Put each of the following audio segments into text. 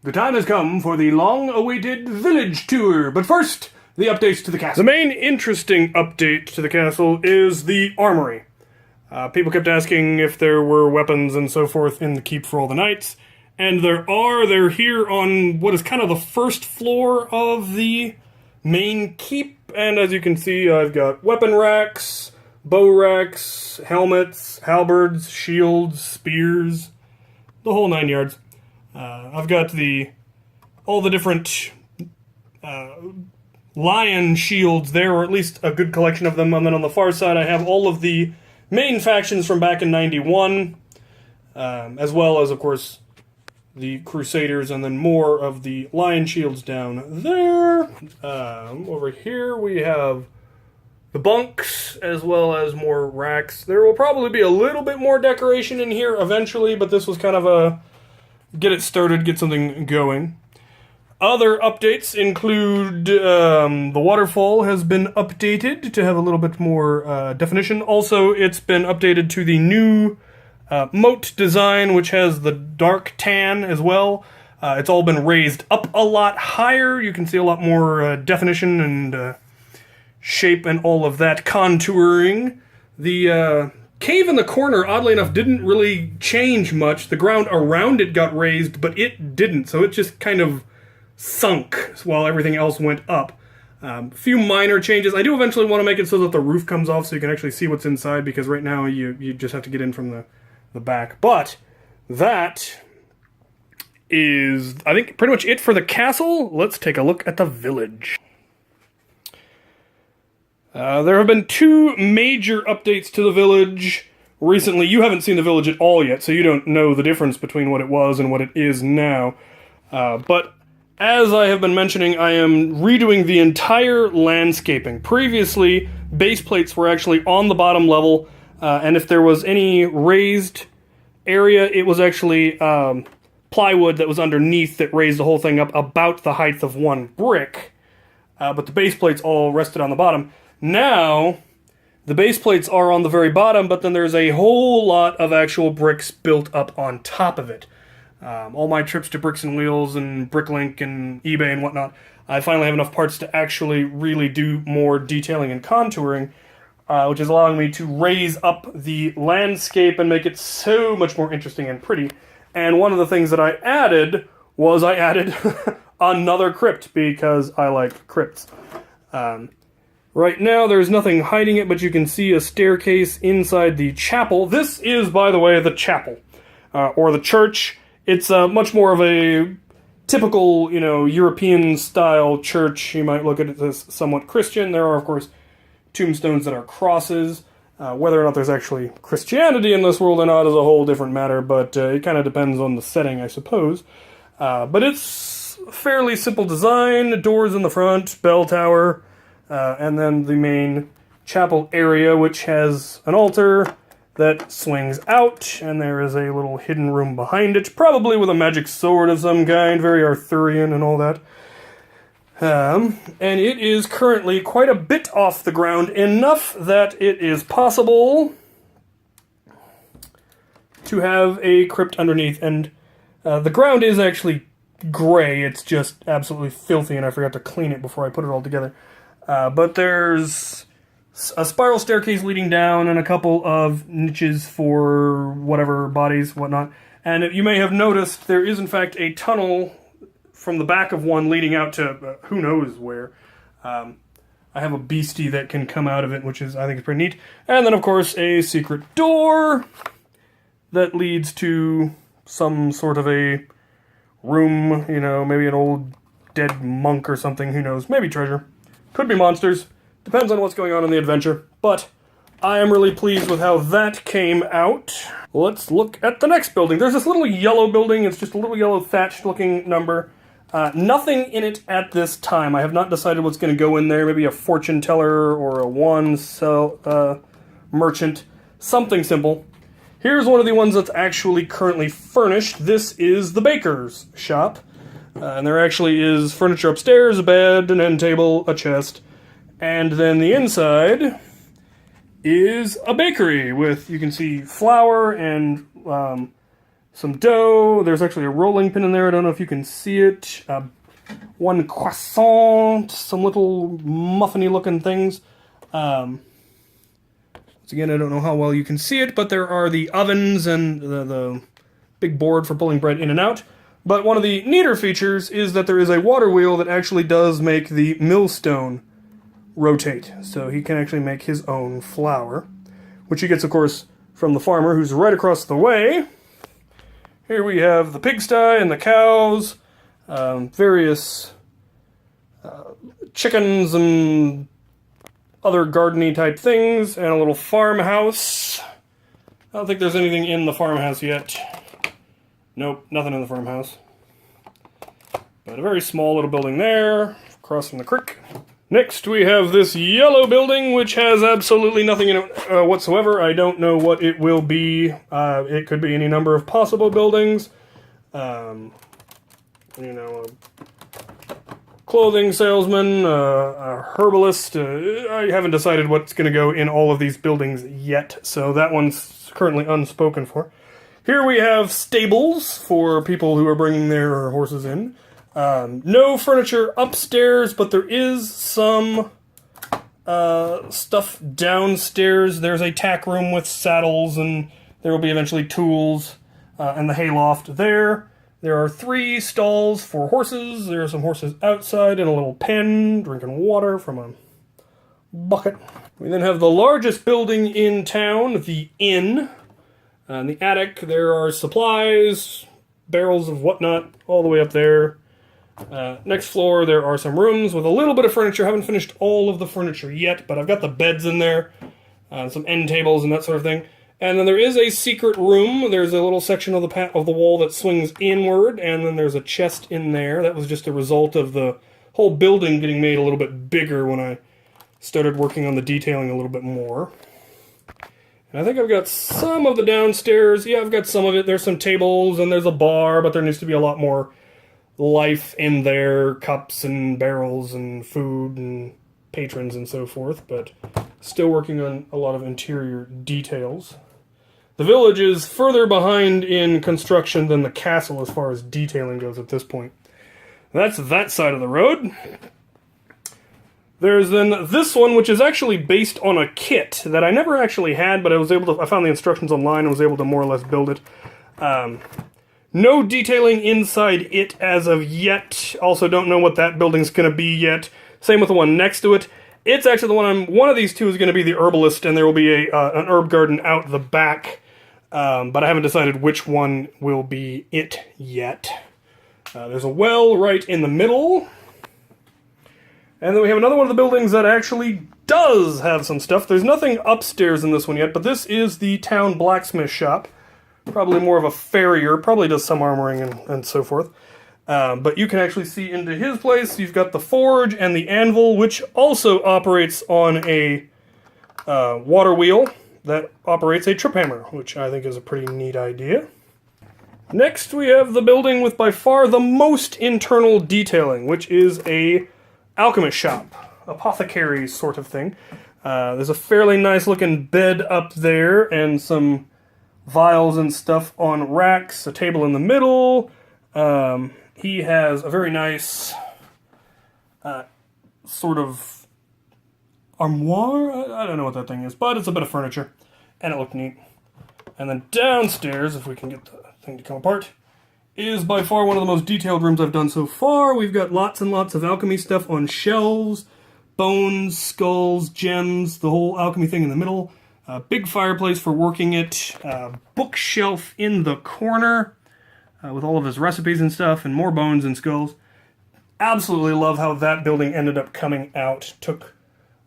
The time has come for the long-awaited village tour, but first, the updates to the castle. The main interesting update to the castle is the armory. People kept asking if there were weapons and so forth in the keep for all the knights, and they're here on what is kind of the first floor of the main keep, and as you can see, I've got weapon racks, bow racks, helmets, halberds, shields, spears, the whole 9 yards. I've got all the different lion shields there, or at least a good collection of them, and then on the far side I have all of the main factions from back in 91, as well as, of course, the Crusaders, and then more of the lion shields down there. Over here we have the bunks, as well as more racks. There will probably be a little bit more decoration in here eventually, but this was kind of a get it started, get something going. Other updates include the waterfall has been updated to have a little bit more definition. Also, it's been updated to the new moat design, which has the dark tan as well. It's all been raised up a lot higher. You can see a lot more definition and shape and all of that contouring. The cave in the corner, oddly enough, didn't really change much. The ground around it got raised, but it didn't, so it just kind of sunk while everything else went up. A few minor changes. I do eventually want to make it so that the roof comes off so you can actually see what's inside, because right now you just have to get in from the back. But that is, I think, pretty much it for the castle. Let's take a look at the village. There have been two major updates to the village recently. You haven't seen the village at all yet, so you don't know the difference between what it was and what it is now. But as I have been mentioning, I am redoing the entire landscaping. Previously, base plates were actually on the bottom level, and if there was any raised area, it was actually plywood that was underneath that raised the whole thing up about the height of one brick. But the base plates all rested on the bottom. Now, the base plates are on the very bottom, but then there's a whole lot of actual bricks built up on top of it. All my trips to Bricks and Wheels and Bricklink and eBay and whatnot, I finally have enough parts to actually really do more detailing and contouring, which is allowing me to raise up the landscape and make it so much more interesting and pretty. And one of the things that I added was another crypt, because I like crypts. Right now, there's nothing hiding it, but you can see a staircase inside the chapel. This is, by the way, the chapel, or the church. It's much more of a typical, European-style church. You might look at it as somewhat Christian. There are, of course, tombstones that are crosses. Whether or not there's actually Christianity in this world or not is a whole different matter, but it kind of depends on the setting, I suppose. But it's fairly simple design. Doors in the front, bell tower, and then the main chapel area, which has an altar that swings out, and there is a little hidden room behind it, probably with a magic sword of some kind, very Arthurian and all that. And it is currently quite a bit off the ground, enough that it is possible to have a crypt underneath, and the ground is actually gray. It's just absolutely filthy, and I forgot to clean it before I put it all together. But there's a spiral staircase leading down and a couple of niches for whatever bodies, whatnot. And you may have noticed there is, in fact, a tunnel from the back of one leading out to who knows where. I have a beastie that can come out of it, which I think is pretty neat. And then, of course, a secret door that leads to some sort of a room, maybe an old dead monk or something, who knows, maybe treasure. Could be monsters. Depends on what's going on in the adventure. But I am really pleased with how that came out. Let's look at the next building. There's this little yellow building. It's just a little yellow thatched-looking number. Nothing in it at this time. I have not decided what's going to go in there. Maybe a fortune teller or a wand merchant. Something simple. Here's one of the ones that's actually currently furnished. This is the baker's shop. And there actually is furniture upstairs, a bed, an end table, a chest. And then the inside is a bakery with, you can see, flour and some dough. There's actually a rolling pin in there. I don't know if you can see it. One croissant, some little muffiny looking things. Once again, I don't know how well you can see it, but there are the ovens and the big board for pulling bread in and out. But one of the neater features is that there is a water wheel that actually does make the millstone rotate. So he can actually make his own flour, which he gets, of course, from the farmer who's right across the way. Here we have the pigsty and the cows, various chickens and other garden-y type things, and a little farmhouse. I don't think there's anything in the farmhouse yet. Nope, nothing in the farmhouse. But a very small little building there, crossing the creek. Next we have this yellow building, which has absolutely nothing in it whatsoever. I don't know what it will be. It could be any number of possible buildings. You know, a clothing salesman, a herbalist. I haven't decided what's going to go in all of these buildings yet, so that one's currently unspoken for. Here we have stables for people who are bringing their horses in. No furniture upstairs, but there is some stuff downstairs. There's a tack room with saddles, and there will be eventually tools, and the hayloft there. There are 3 stalls for horses. There are some horses outside in a little pen, drinking water from a bucket. We then have the largest building in town, the inn. In the attic, there are supplies, barrels of whatnot, all the way up there. Next floor, there are some rooms with a little bit of furniture. I haven't finished all of the furniture yet, but I've got the beds in there, some end tables and that sort of thing. And then there is a secret room. There's a little section of the wall that swings inward, and then there's a chest in there. That was just a result of the whole building getting made a little bit bigger when I started working on the detailing a little bit more. And I think I've got some of the downstairs. Yeah, I've got some of it. There's some tables, and there's a bar, but there needs to be a lot more life in there, cups and barrels and food and patrons and so forth, but still working on a lot of interior details. The village is further behind in construction than the castle as far as detailing goes at this point. That's that side of the road. There's then this one, which is actually based on a kit that I never actually had, but I found the instructions online and was able to more or less build it. No detailing inside it as of yet. Also don't know what that building's going to be yet. Same with the one next to it. It's actually the one of these two is going to be the herbalist, and there will be an herb garden out the back. But I haven't decided which one will be it yet. There's a well right in the middle. And then we have another one of the buildings that actually does have some stuff. There's nothing upstairs in this one yet, but this is the town blacksmith shop. Probably more of a farrier, probably does some armoring and so forth. But you can actually see into his place. You've got the forge and the anvil, which also operates on a water wheel that operates a trip hammer, which I think is a pretty neat idea. Next, we have the building with by far the most internal detailing, which is a alchemist shop, apothecary sort of thing. There's a fairly nice looking bed up there and some vials and stuff on racks, a table in the middle. He has a very nice sort of armoire. I don't know what that thing is, but it's a bit of furniture, and it looked neat. And then downstairs, if we can get the thing to come apart, is by far one of the most detailed rooms I've done so far. We've got lots and lots of alchemy stuff on shelves, bones, skulls, gems, the whole alchemy thing in the middle. A big fireplace for working it, bookshelf in the corner with all of his recipes and stuff, and more bones and skulls. Absolutely love how that building ended up coming out. Took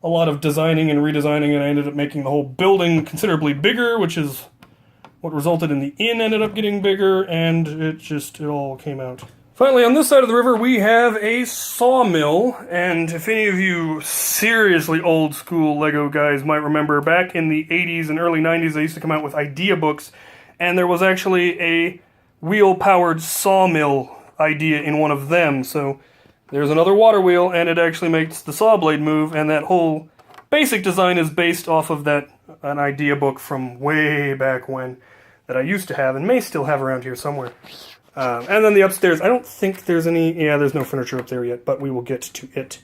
a lot of designing and redesigning, and I ended up making the whole building considerably bigger, which is what resulted in the inn ended up getting bigger, and it all came out. Finally, on this side of the river, we have a sawmill, and if any of you seriously old school Lego guys might remember, back in the 80s and early 90s, they used to come out with idea books, and there was actually a wheel-powered sawmill idea in one of them, so there's another water wheel, and it actually makes the saw blade move, and that whole basic design is based off of an idea book from way back when. that I used to have and may still have around here somewhere. And then the upstairs, I don't think there's any, there's no furniture up there yet, but we will get to it.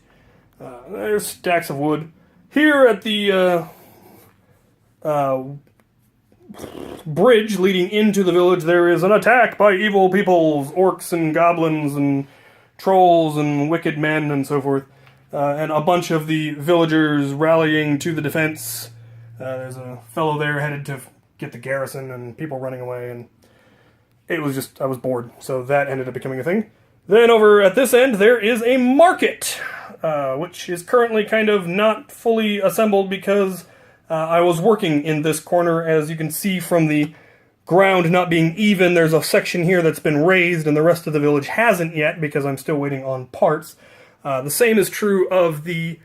There's stacks of wood. Here at the bridge leading into the village, there is an attack by evil peoples, orcs and goblins and trolls and wicked men and so forth. And a bunch of the villagers rallying to the defense. There's a fellow there headed to get the garrison and people running away, and it was just, I was bored, so that ended up becoming a thing. Then over at this end, there is a market, which is currently kind of not fully assembled because I was working in this corner. As you can see from the ground not being even, there's a section here that's been raised and the rest of the village hasn't yet because I'm still waiting on parts. The same is true of the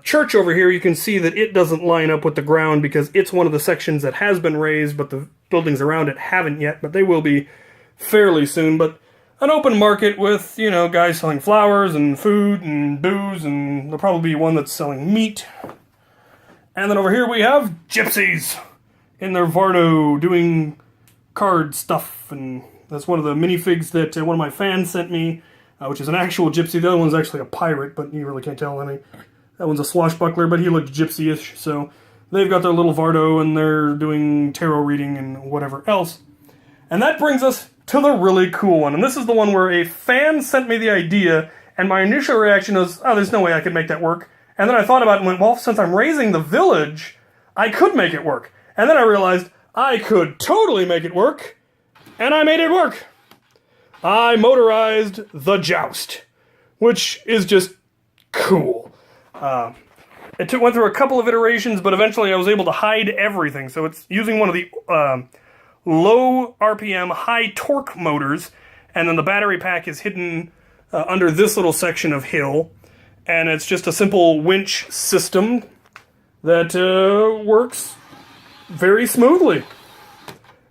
church over here. You can see that it doesn't line up with the ground because it's one of the sections that has been raised, but the buildings around it haven't yet, but they will be fairly soon. But an open market with, guys selling flowers and food and booze, and there'll probably be one that's selling meat. And then over here we have gypsies in their Vardo doing card stuff, and that's one of the minifigs that one of my fans sent me, which is an actual gypsy. The other one's actually a pirate, but you really can't tell any. That one's a swashbuckler, but he looked gypsy-ish, so they've got their little Vardo, and they're doing tarot reading and whatever else. And that brings us to the really cool one, and this is the one where a fan sent me the idea, and my initial reaction was, oh, there's no way I could make that work. And then I thought about it and went, well, since I'm raising the village, I could make it work. And then I realized I could totally make it work, and I made it work. I motorized the joust, which is just cool. It went through a couple of iterations, but eventually I was able to hide everything. So it's using one of the low RPM, high torque motors, and then the battery pack is hidden under this little section of hill. And it's just a simple winch system that works very smoothly.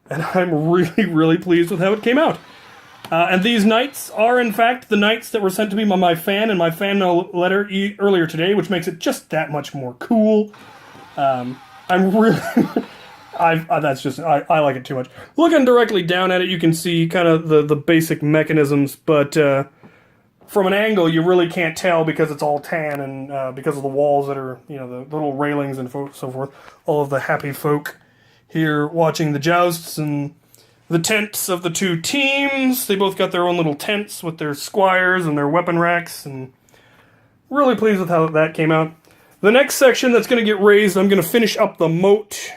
And I'm really, really pleased with how it came out. And these knights are, in fact, the knights that were sent to me by my fan in my fan mail letter earlier today, which makes it just that much more cool. I'm really... I like it too much. Looking directly down at it, you can see kind of the basic mechanisms, but from an angle, you really can't tell because it's all tan and because of the walls that are, the little railings and so forth. All of the happy folk here watching the jousts and the tents of the two teams. They both got their own little tents with their squires and their weapon racks, and really pleased with how that came out. The next section that's going to get raised, I'm going to finish up the moat.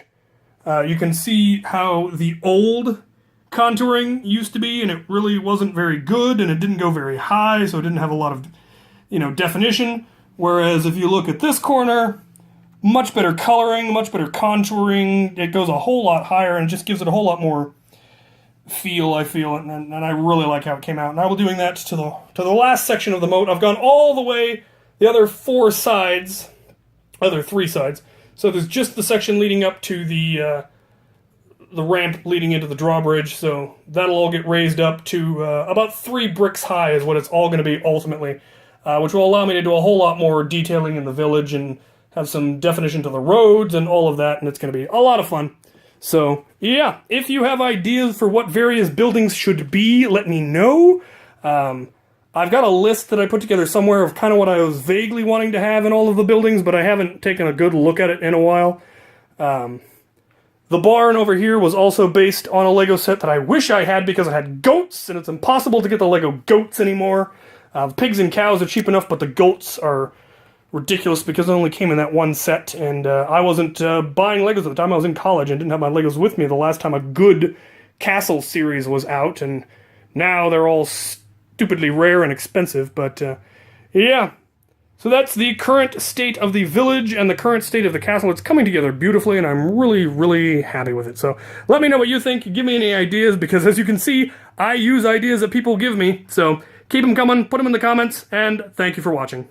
You can see how the old contouring used to be, and it really wasn't very good, and it didn't go very high, so it didn't have a lot of, definition. Whereas if you look at this corner, much better coloring, much better contouring. It goes a whole lot higher and just gives it a whole lot more feel, I feel, and I really like how it came out. And I will be doing that to the last section of the moat. I've gone all the way the other three sides. So there's just the section leading up to the ramp leading into the drawbridge, so that'll all get raised up to about 3 bricks high is what it's all going to be ultimately, which will allow me to do a whole lot more detailing in the village and have some definition to the roads and all of that, and it's going to be a lot of fun. So, yeah, if you have ideas for what various buildings should be, let me know. I've got a list that I put together somewhere of kind of what I was vaguely wanting to have in all of the buildings, but I haven't taken a good look at it in a while. The barn over here was also based on a Lego set that I wish I had because it had goats, and it's impossible to get the Lego goats anymore. The pigs and cows are cheap enough, but the goats are ridiculous because it only came in that one set, and I wasn't buying Legos at the time. I was in college and didn't have my Legos with me the last time a good castle series was out, and now they're all stupidly rare and expensive, but yeah. So that's the current state of the village and the current state of the castle. It's coming together beautifully, and I'm really, really happy with it. So let me know what you think. Give me any ideas, because as you can see, I use ideas that people give me. So keep them coming, put them in the comments, and thank you for watching.